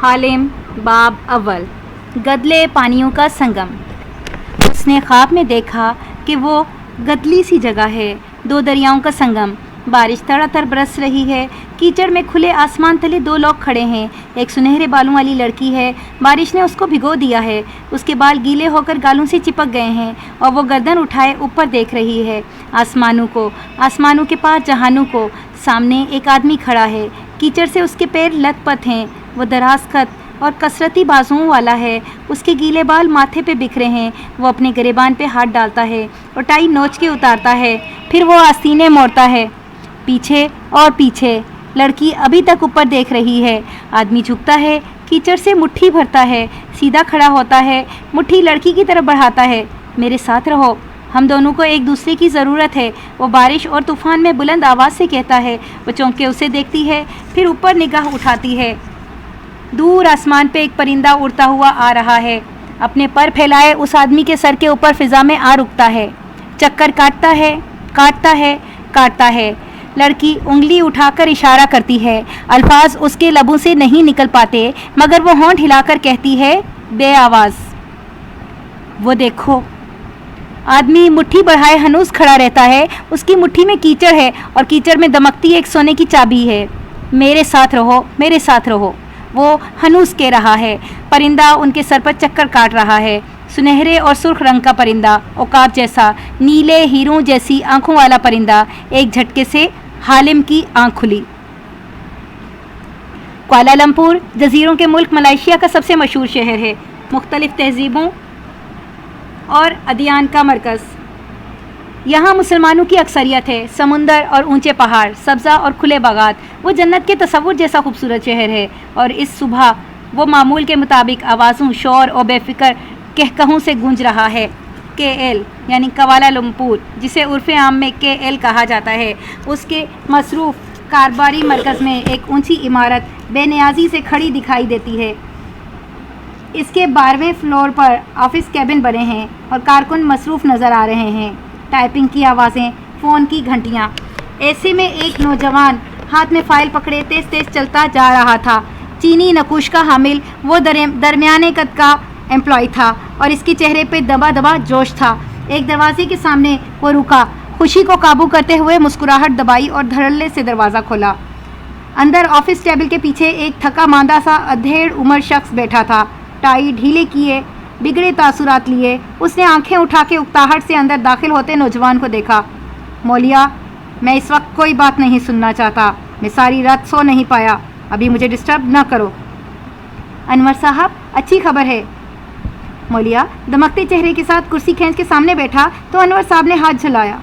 حالم باب اول گدلے پانیوں کا سنگم۔ اس نے خواب میں دیکھا کہ وہ گدلی سی جگہ ہے، دو دریاؤں کا سنگم۔ بارش تڑا تڑ برس رہی ہے، کیچڑ میں کھلے آسمان تلے دو لوگ کھڑے ہیں۔ ایک سنہرے بالوں والی لڑکی ہے، بارش نے اس کو بھگو دیا ہے، اس کے بال گیلے ہو کر گالوں سے چپک گئے ہیں اور وہ گردن اٹھائے اوپر دیکھ رہی ہے آسمانوں کو، آسمانوں کے پاس جہانوں کو۔ سامنے ایک آدمی کھڑا ہے، کیچڑ سے اس کے پیر لت پت ہیں، وہ دراز قد اور کثرتی بازوؤں والا ہے، اس کے گیلے بال ماتھے پہ بکھرے ہیں۔ وہ اپنے گریبان پہ ہاتھ ڈالتا ہے اور ٹائی نوچ کے اتارتا ہے، پھر وہ آستینے موڑتا ہے پیچھے اور پیچھے۔ لڑکی ابھی تک اوپر دیکھ رہی ہے۔ آدمی جھکتا ہے، کیچڑ سے مٹھی بھرتا ہے، سیدھا کھڑا ہوتا ہے، مٹھی لڑکی کی طرف بڑھاتا ہے۔ میرے ساتھ رہو، ہم دونوں کو ایک دوسرے کی ضرورت ہے، وہ بارش اور طوفان میں بلند آواز سے کہتا ہے۔ وہ چونک کے اسے دیکھتی ہے، پھر اوپر نگاہ اٹھاتی ہے۔ دور آسمان پہ ایک پرندہ اڑتا ہوا آ رہا ہے، اپنے پر پھیلائے اس آدمی کے سر کے اوپر فضا میں آ رکتا ہے، چکر کاٹتا ہے، کاٹتا ہے، کاٹتا ہے۔ لڑکی انگلی اٹھا کر اشارہ کرتی ہے، الفاظ اس کے لبوں سے نہیں نکل پاتے، مگر وہ ہونٹ ہلا کر کہتی ہے بے آواز، وہ دیکھو۔ آدمی مٹھی بڑھائے ہنوز کھڑا رہتا ہے، اس کی مٹھی میں کیچڑ ہے اور کیچڑ میں دمکتی ایک سونے کی چابی ہے۔ میرے ساتھ رہو، میرے ساتھ رہو، وہ ہنوز کہہ رہا ہے۔ پرندہ ان کے سر پر چکر کاٹ رہا ہے، سنہرے اور سرخ رنگ کا پرندہ، عقاب جیسا، نیلے ہیروں جیسی آنکھوں والا پرندہ۔ ایک جھٹکے سے حالم کی آنکھ کھلی۔ کوالالمپور جزیروں کے ملک ملائیشیا کا سب سے مشہور شہر ہے، مختلف تہذیبوں اور ادیان کا مرکز۔ یہاں مسلمانوں کی اکثریت ہے، سمندر اور اونچے پہاڑ، سبزہ اور کھلے باغات۔ وہ جنت کے تصور جیسا خوبصورت شہر ہے، اور اس صبح وہ معمول کے مطابق آوازوں، شور اور بے فکر کہکہوں سے گونج رہا ہے۔ KL یعنی کوالالمپور، جسے عرف عام میں KL کہا جاتا ہے، اس کے مصروف کاروباری مرکز میں ایک اونچی عمارت بے نیازی سے کھڑی دکھائی دیتی ہے۔ اس کے 12ویں فلور پر آفس کیبن بنے ہیں اور کارکن مصروف نظر آ رہے ہیں۔ ٹائپنگ کی آوازیں، فون کی گھنٹیاں۔ ایسے میں ایک نوجوان ہاتھ میں فائل پکڑے تیز تیز چلتا جا رہا تھا۔ چینی نقوش کا حامل وہ درمیانے قد کا امپلائی تھا اور اس کے چہرے پہ دبا دبا جوش تھا۔ ایک دروازے کے سامنے وہ رکا، خوشی کو قابو کرتے ہوئے مسکراہٹ دبائی اور دھڑلے سے دروازہ کھولا۔ اندر آفس ٹیبل کے پیچھے ایک تھکا ماندہ سا ادھیڑ عمر شخص بیٹھا تھا، ٹائی ڈھیلے کیے، بگڑے تاثرات لیے۔ اس نے آنکھیں اٹھا کے اکتاہٹ سے اندر داخل ہوتے نوجوان کو دیکھا۔ مولیا، میں اس وقت کوئی بات نہیں سننا چاہتا، میں ساری رات سو نہیں پایا، ابھی مجھے ڈسٹرب نہ کرو۔ انور صاحب، اچھی خبر ہے۔ مولیا دمکتے چہرے کے ساتھ کرسی کھینچ کے سامنے بیٹھا تو انور صاحب نے ہاتھ جھلایا۔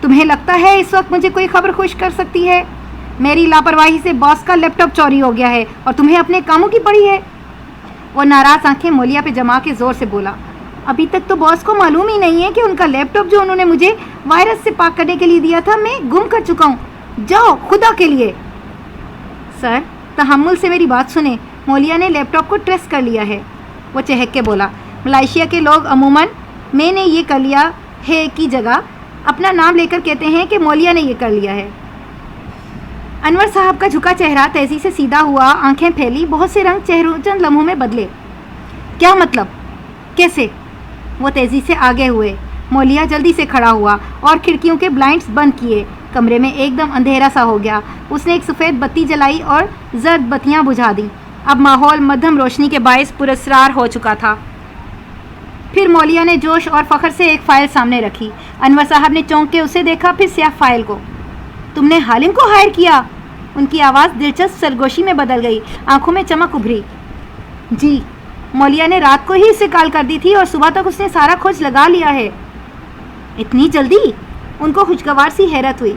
تمہیں لگتا ہے اس وقت مجھے کوئی خبر خوش کر سکتی ہے؟ میری لاپرواہی سے باس کا لیپ ٹاپ چوری ہو گیا ہے اور تمہیں اپنے کاموں کی پڑی ہے۔ وہ ناراض آنکھیں مولیا پہ جما کے زور سے بولا، ابھی تک تو باس کو معلوم ہی نہیں ہے کہ ان کا لیپ ٹاپ جو انہوں نے مجھے وائرس سے پاک کرنے کے لیے دیا تھا میں گم کر چکا ہوں۔ جاؤ خدا کے لیے۔ سر تحمل سے میری بات سنیں، مولیا نے لیپ ٹاپ کو ٹریس کر لیا ہے، وہ چہک کے بولا۔ ملائیشیا کے لوگ عموماً میں نے یہ کر لیا ہے کی جگہ اپنا نام لے کر کہتے ہیں کہ مولیا نے یہ کر لیا ہے۔ انور صاحب کا جھکا چہرہ تیزی سے سیدھا ہوا، آنکھیں پھیلی، بہت سے رنگ چہروں چند لمحوں میں بدلے۔ کیا مطلب؟ کیسے؟ وہ تیزی سے آگے ہوئے۔ مولیا جلدی سے کھڑا ہوا اور کھڑکیوں کے بلائنڈز بند کیے۔ کمرے میں ایک دم اندھیرا سا ہو گیا۔ اس نے ایک سفید بتی جلائی اور زرد بتیاں بجھا دیں۔ اب ماحول مدھم روشنی کے باعث پراسرار ہو چکا تھا۔ پھر مولیا نے جوش اور فخر سے ایک فائل سامنے رکھی۔ انور صاحب نے چونک کے اسے دیکھا، پھر سیاہ فائل کو۔ تم نے حالم کو ہائر کیا؟ ان کی آواز دلچسپ سرگوشی میں بدل گئی، آنکھوں میں چمک ابھری۔ جی، مولیا نے رات کو ہی اسے کال کر دی تھی اور صبح تک اس نے سارا کھوج لگا لیا ہے۔ اتنی جلدی؟ ان کو خوشگوار سی حیرت ہوئی۔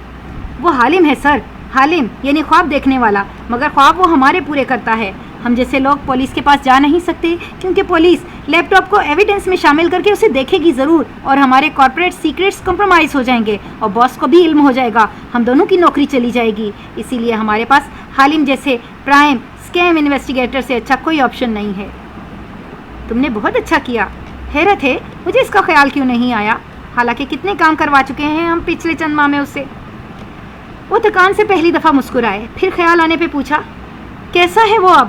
وہ حالم ہے سر، حالم یعنی خواب دیکھنے والا، مگر خواب وہ ہمارے پورے کرتا ہے۔ ہم جیسے لوگ پولیس کے پاس جا نہیں سکتے کیونکہ پولیس لیپ ٹاپ کو ایویڈنس میں شامل کر کے اسے دیکھے گی ضرور، اور ہمارے کارپوریٹ سیکرٹس کمپرومائز ہو جائیں گے اور باس کو بھی علم ہو جائے گا، ہم دونوں کی نوکری چلی جائے گی۔ اسی لیے ہمارے پاس حالم جیسے پرائم اسکیم انویسٹیگیٹر سے اچھا کوئی آپشن نہیں ہے۔ تم نے بہت اچھا کیا، حیرت ہے مجھے اس کا خیال کیوں نہیں آیا، حالانکہ کتنے کام کروا چکے ہیں ہم پچھلے چند ماہ میں اس سے۔ وہ تکان سے پہلی دفعہ مسکرائے، پھر خیال آنے پہ پوچھا، کیسا ہے وہ اب؟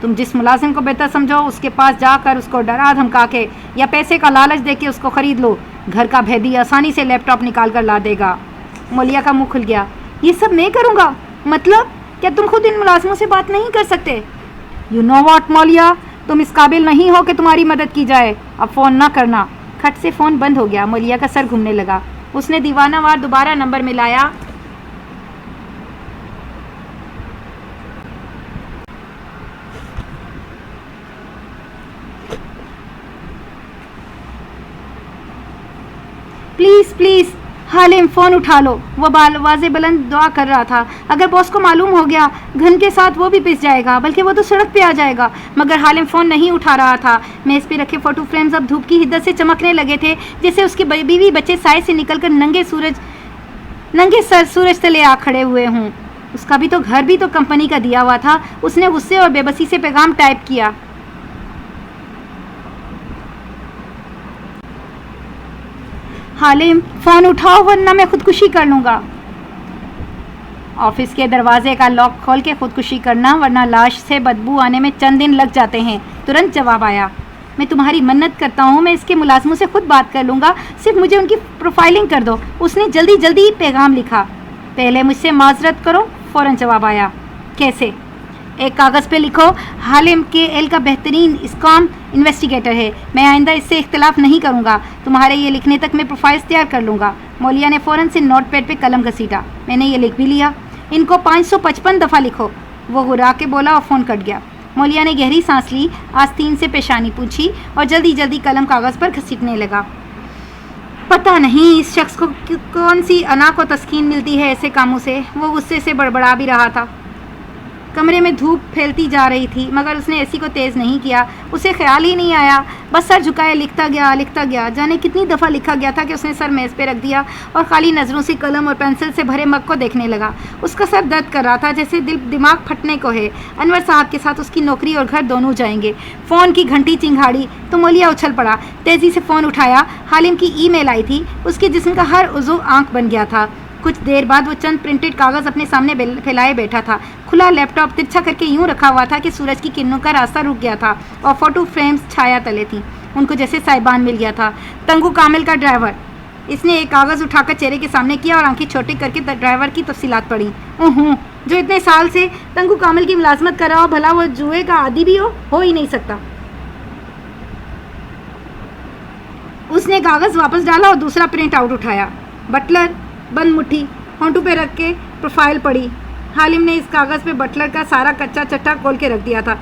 تم جس ملازم کو بہتر سمجھو اس کے پاس جا کر اس کو ڈرا دھمکا کے یا پیسے کا لالچ دے کے اس کو خرید لو. گھر کا بھیدی آسانی سے لیپ ٹاپ نکال کر لا دے گا. مولیا کا منہ کھل گیا. یہ سب میں کروں گا؟ مطلب کیا تم خود ان ملازموں سے بات نہیں کر سکتے؟ یو نو واٹ مولیا، تم اس قابل نہیں ہو کہ تمہاری مدد کی جائے. اب فون نہ کرنا. کھٹ سے فون بند ہو گیا. مولیا کا سر گھومنے لگا. اس نے دیوانہ وار دوبارہ نمبر ملایا. پلیز پلیز حالم فون اٹھا لو. وہ آواز بلند دعا کر رہا تھا. اگر باس کو معلوم ہو گیا گھن کے ساتھ وہ بھی پس جائے گا، بلکہ وہ تو سڑک پہ آ جائے گا. مگر حالم فون نہیں اٹھا رہا تھا. میز پہ رکھے فوٹو فریمز اب دھوپ کی حدت سے چمکنے لگے تھے، جیسے اس کے بیوی بچے سائے سے نکل کر ننگے سر سورج تلے آ کھڑے ہوئے ہوں. اس کا بھی تو گھر بھی تو کمپنی کا دیا ہوا تھا. اس نے غصے اور بے بسی سے پیغام ٹائپ کیا. حالم فون اٹھاؤ ورنہ میں خودکشی کر لوں گا. آفس کے دروازے کا لاک کھول کے خودکشی کرنا، ورنہ لاش سے بدبو آنے میں چند دن لگ جاتے ہیں. ترنت جواب آیا. میں تمہاری منت کرتا ہوں، میں اس کے ملازموں سے خود بات کر لوں گا، صرف مجھے ان کی پروفائلنگ کر دو. اس نے جلدی جلدی پیغام لکھا. پہلے مجھ سے معذرت کرو. فوراً جواب آیا. کیسے؟ ایک کاغذ پہ لکھو حالم کے ایل کا بہترین اسکام انویسٹیگیٹر ہے. میں آئندہ اس سے اختلاف نہیں کروں گا. تمہارے یہ لکھنے تک میں پروفائلز تیار کر لوں گا. مولیا نے فوراً سے نوٹ پیڈ پہ قلم گھسیٹا. میں نے یہ لکھ بھی لیا. ان کو 555 دفعہ لکھو. وہ غرا کے بولا اور فون کٹ گیا. مولیا نے گہری سانس لی، آستین سے پیشانی پوچھی اور جلدی جلدی قلم کاغذ پر گھسیٹنے لگا. پتہ نہیں اس شخص کو کون سی انا کو تسکین ملتی ہے ایسے کاموں سے. وہ غصے سے بڑبڑا بھی رہا تھا. کمرے میں دھوپ پھیلتی جا رہی تھی، مگر اس نے اے سی کو تیز نہیں کیا. اسے خیال ہی نہیں آیا. بس سر جھکائے لکھتا گیا. جانے کتنی دفعہ لکھا گیا تھا کہ اس نے سر میز پہ رکھ دیا اور خالی نظروں سے قلم اور پینسل سے بھرے مگ کو دیکھنے لگا. اس کا سر درد کر رہا تھا، جیسے دماغ پھٹنے کو ہے. انور صاحب کے ساتھ اس کی نوکری اور گھر دونوں جائیں گے. فون کی گھنٹی چنگھاڑی تو مولیا اچھل پڑا. تیزی سے فون اٹھایا. حالم کی ای میل آئی تھی. اس کے جسم کا ہر عضو آنکھ بن گیا تھا. کچھ دیر بعد وہ چند پرنٹڈ کاغذ اپنے سامنے پھیلائے بیٹھا تھا. کھلا لیپ ٹاپ ترچھا کر کے یوں رکھا ہوا تھا کہ سورج کی کرنوں کا راستہ رک گیا تھا اور فوٹو فریمز چھایا تلے تھیں. ان کو جیسے سائبان مل گیا تھا. تنگو کامل کا ڈرائیور. اس نے ایک کاغذ اٹھا کر چہرے کے سامنے کیا اور آنکھیں چھوٹی کر کے ڈرائیور کی تفصیلات پڑھی. جو اتنے سال سے تنگو کامل کی ملازمت کر رہا ہو، بھلا وہ جوئے کا عادی بھی ہو ہی نہیں سکتا. اس نے کاغذ واپس ڈالا اور دوسرا پرنٹ آؤٹ اٹھایا. بٹلر بند مٹھی ہونٹوں پہ رکھ کے پروفائل پڑھی. حالم نے اس کاغذ پہ بٹلر کا سارا کچا چٹا کھول کے رکھ دیا تھا.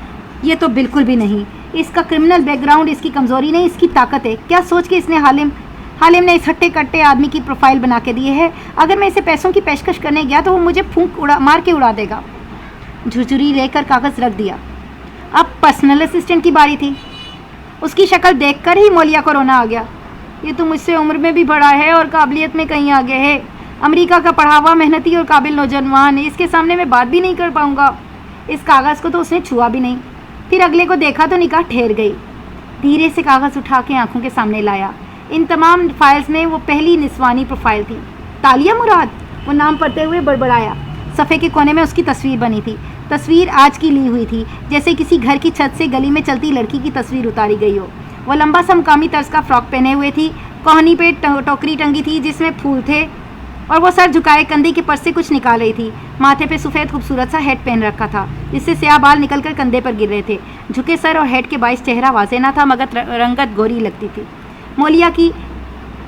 یہ تو بالکل بھی نہیں. اس کا کرمنل بیک گراؤنڈ اس کی کمزوری نہیں، اس کی طاقت ہے. کیا سوچ کے اس نے حالم نے اس ہٹے کٹے آدمی کی پروفائل بنا کے دی ہے. اگر میں اسے پیسوں کی پیشکش کرنے گیا تو وہ مجھے مار کے اڑا دے گا. جھرجھری لے کر کاغذ رکھ دیا. اب پرسنل اسسٹنٹ کی باری تھی. اس کی شکل دیکھ کر ہی مولیا کو رونا آ گیا. یہ تو مجھ سے عمر میں بھی بڑا ہے اور قابلیت میں کہیں آگے ہے. امریکہ کا پڑھا ہوا محنتی اور قابل نوجوان ہے. اس کے سامنے میں بات بھی نہیں کر پاؤں گا. اس کاغذ کو تو اس نے چھوا بھی نہیں. پھر اگلے کو دیکھا تو نگاہ ٹھہر گئی. دھیرے سے کاغذ اٹھا کے آنکھوں کے سامنے لایا. ان تمام فائلز میں وہ پہلی نسوانی پروفائل تھی. تالیہ مراد. وہ نام پڑھتے ہوئے بڑبڑایا. صفحے کے کونے میں اس کی تصویر بنی تھی. تصویر آج کی لی ہوئی تھی، جیسے کسی گھر کی چھت سے گلی میں چلتی لڑکی کی تصویر اتاری گئی ہو. وہ لمبا سا مقامی طرز کا فراک پہنے ہوئے تھی. کوہنی پہ ٹوکری ٹنگی تھی جس میں پھول تھے اور وہ سر جھکائے کندھے کے پرس سے کچھ نکال رہی تھی. ماتھے پہ سفید خوبصورت سا ہیڈ پہن رکھا تھا جس سے سیاہ بال نکل کر کندھے پر گر رہے تھے. جھکے سر اور ہیڈ کے باعث چہرہ واضح نہ تھا، مگر رنگت گوری لگتی تھی. مولیا کی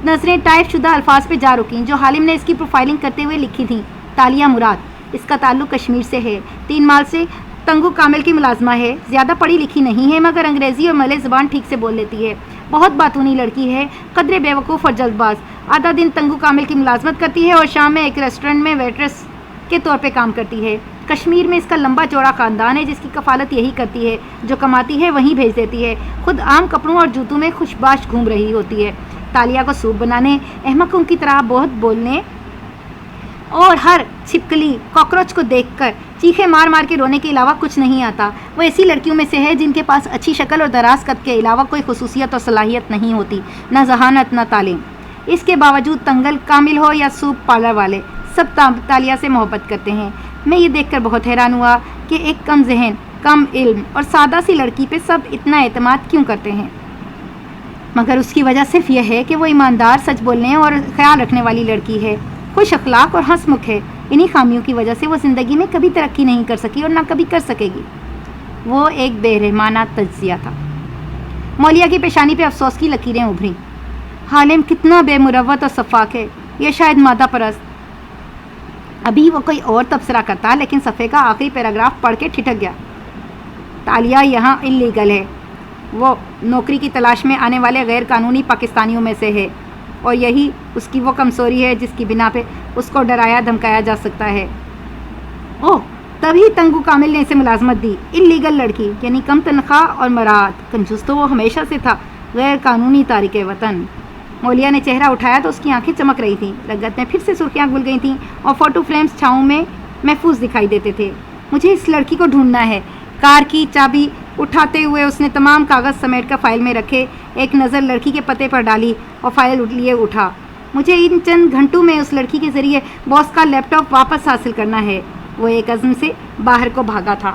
نظریں ٹائپ شدہ الفاظ پہ جا رکیں جو حالم نے اس کی پروفائلنگ کرتے ہوئے لکھی تھیں. تالیہ مراد. اس کا تعلق کشمیر سے ہے. 3 مال سے تنگو کامل کی ملازمہ ہے. زیادہ پڑھی لکھی نہیں ہے، مگر انگریزی اور ملے زبان ٹھیک سے بول لیتی ہے. بہت باتونی لڑکی ہے، قدرے بیوقوف اور جلد باز. آدھا دن تنگو کامل کی ملازمت کرتی ہے اور شام میں ایک ریسٹورنٹ میں ویٹرس کے طور پہ کام کرتی ہے. کشمیر میں اس کا لمبا چوڑا خاندان ہے جس کی کفالت یہی کرتی ہے. جو کماتی ہے وہیں بھیج دیتی ہے. خود عام کپڑوں اور جوتوں میں خوش باش گھوم رہی ہوتی ہے. تالیہ کو سوپ بنانے، احمقوں کی طرح بہت بولنے اور ہر چھپکلی کاکروچ کو دیکھ کر چیخے مار مار کے رونے کے علاوہ کچھ نہیں آتا. وہ ایسی لڑکیوں میں سے ہے جن کے پاس اچھی شکل اور دراز قد کے علاوہ کوئی خصوصیت اور صلاحیت نہیں ہوتی، نہ ذہانت نہ تعلیم. اس کے باوجود تنگل کامل ہو یا سوپ پارلر والے، سب تالیہ سے محبت کرتے ہیں. میں یہ دیکھ کر بہت حیران ہوا کہ ایک کم ذہن کم علم اور سادہ سی لڑکی پہ سب اتنا اعتماد کیوں کرتے ہیں؟ مگر اس کی وجہ صرف یہ ہے کہ وہ ایماندار، سچ بولنے اور خیال رکھنے والی لڑکی ہے، خوش اخلاق اور ہنس مکھ ہے۔ انہی خامیوں کی وجہ سے وہ زندگی میں کبھی ترقی نہیں کر سکی اور نہ کبھی کر سکے گی۔ وہ ایک بے رحمانہ تجزیہ تھا۔ مولیا کی پیشانی پہ افسوس کی لکیریں ابھریں۔ حالم کتنا بے مروت اور شفاق ہے، یہ شاید مادہ پرست۔ ابھی وہ کوئی اور تبصرہ کرتا، لیکن صفحے کا آخری پیراگراف پڑھ کے ٹھٹک گیا۔ تالیہ یہاں انلیگل ہے۔ وہ نوکری کی تلاش میں آنے والے غیر قانونی پاکستانیوں میں سے ہے، اور یہی اس کی وہ کمزوری ہے جس کی بنا پہ اس کو ڈرایا دھمکایا جا سکتا ہے۔ اوہ، تبھی تنگو کامل نے اسے ملازمت دی۔ انلیگل لڑکی یعنی کم تنخواہ اور مراعات۔ کنجوس تو وہ ہمیشہ سے تھا، غیر قانونی تارک وطن۔ مولیا نے چہرہ اٹھایا تو اس کی آنکھیں چمک رہی تھیں، رگت میں پھر سے سرخیاں گھل گئی تھیں اور فوٹو فریمز چھاؤں میں محفوظ دکھائی دیتے تھے۔ مجھے اس لڑکی کو ڈھونڈنا ہے۔ کار کی چابی اٹھاتے ہوئے اس نے تمام کاغذ سمیٹ کر فائل میں رکھے، ایک نظر لڑکی کے پتے پر ڈالی اور فائل لیے اٹھا۔ مجھے ان چند گھنٹوں میں اس لڑکی کے ذریعے باس کا لیپ ٹاپ واپس حاصل کرنا ہے۔ وہ ایک عزم سے باہر کو بھاگا تھا۔